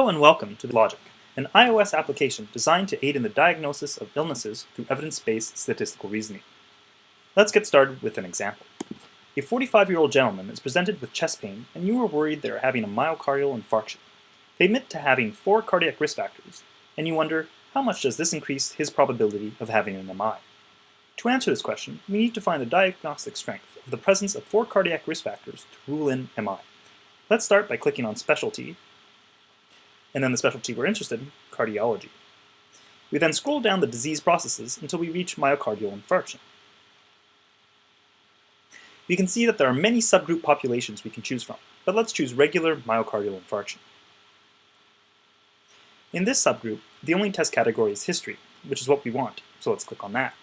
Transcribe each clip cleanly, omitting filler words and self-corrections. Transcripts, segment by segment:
Hello and welcome to DxLogic, an iOS application designed to aid in the diagnosis of illnesses through evidence-based statistical reasoning. Let's get started with an example. A 45-year-old gentleman is presented with chest pain and you are worried they are having a myocardial infarction. They admit to having 4 cardiac risk factors, and you wonder, how much does this increase his probability of having an MI? To answer this question, we need to find the diagnostic strength of the presence of 4 cardiac risk factors to rule in MI. Let's start by clicking on Specialty, and then the specialty we're interested in, cardiology. We then scroll down the disease processes until we reach myocardial infarction. We can see that there are many subgroup populations we can choose from, but let's choose regular myocardial infarction. In this subgroup, the only test category is history, which is what we want, so let's click on that.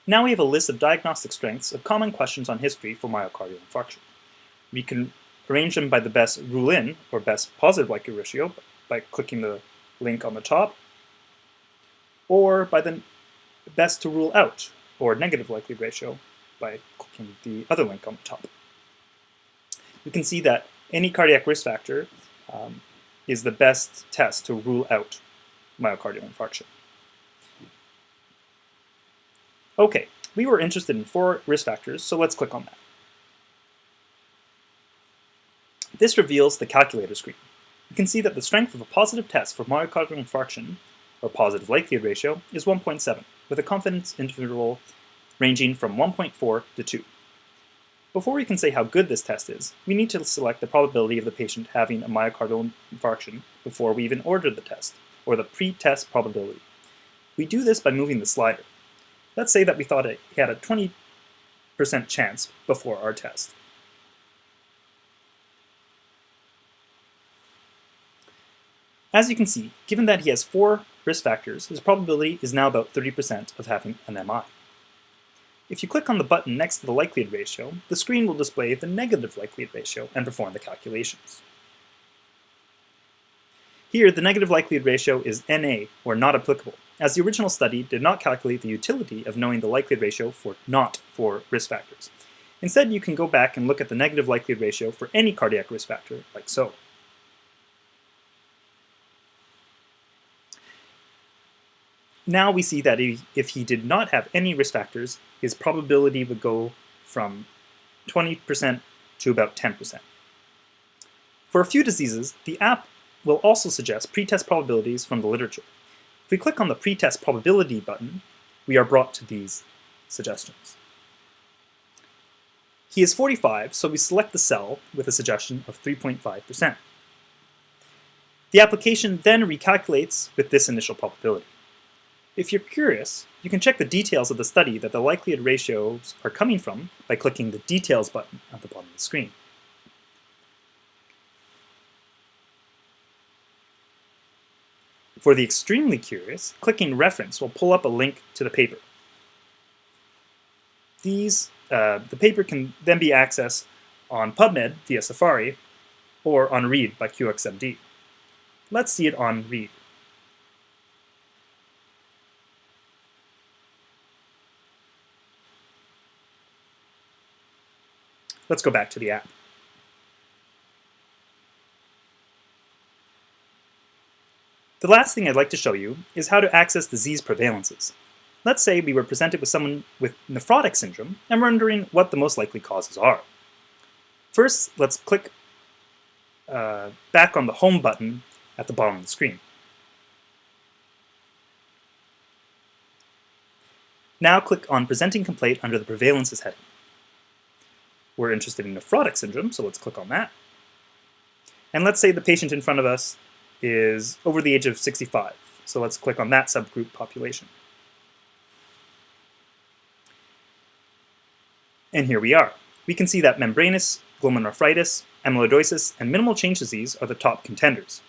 Now we have a list of diagnostic strengths of common questions on history for myocardial infarction. We can arrange them by the best rule-in, or best positive likelihood ratio, by clicking the link on the top, or by the best to rule out, or negative likelihood ratio, by clicking the other link on the top. We can see that any cardiac risk factor is the best test to rule out myocardial infarction. Okay, we were interested in 4 risk factors, so let's click on that. This reveals the calculator screen. You can see that the strength of a positive test for myocardial infarction, or positive likelihood ratio, is 1.7, with a confidence interval ranging from 1.4 to 2. Before we can say how good this test is, we need to select the probability of the patient having a myocardial infarction before we even order the test, or the pre-test probability. We do this by moving the slider. Let's say that we thought he had a 20% chance before our test. As you can see, given that he has 4 risk factors, his probability is now about 30% of having an MI. If you click on the button next to the likelihood ratio, the screen will display the negative likelihood ratio and perform the calculations. Here, the negative likelihood ratio is NA, or not applicable, as the original study did not calculate the utility of knowing the likelihood ratio for not 4 risk factors. Instead, you can go back and look at the negative likelihood ratio for any cardiac risk factor, like so. Now we see that if he did not have any risk factors, his probability would go from 20% to about 10%. For a few diseases, the app will also suggest pretest probabilities from the literature. If we click on the pretest probability button, we are brought to these suggestions. He is 45, so we select the cell with a suggestion of 3.5%. The application then recalculates with this initial probability. If you're curious, you can check the details of the study that the likelihood ratios are coming from by clicking the Details button at the bottom of the screen. For the extremely curious, clicking Reference will pull up a link to the paper. The paper can then be accessed on PubMed via Safari or on Read by QXMD. Let's see it on Read. Let's go back to the app. The last thing I'd like to show you is how to access disease prevalences. Let's say we were presented with someone with nephrotic syndrome and we're wondering what the most likely causes are. First, let's click back on the Home button at the bottom of the screen. Now click on Presenting Complaint under the Prevalences heading. We're interested in nephrotic syndrome, so let's click on that. And let's say the patient in front of us is over the age of 65, so let's click on that subgroup population. And here we are. We can see that membranous glomerulonephritis, amyloidosis, and minimal change disease are the top contenders.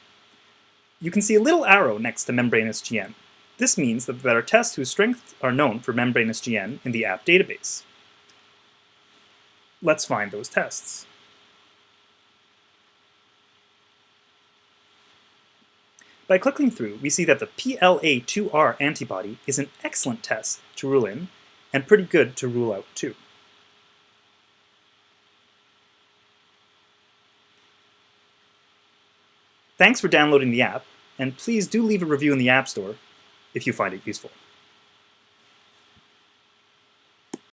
You can see a little arrow next to membranous GN. This means that there are tests whose strengths are known for membranous GN in the app database. Let's find those tests. By clicking through, we see that the PLA2R antibody is an excellent test to rule in and pretty good to rule out too. Thanks for downloading the app, and please do leave a review in the App Store if you find it useful.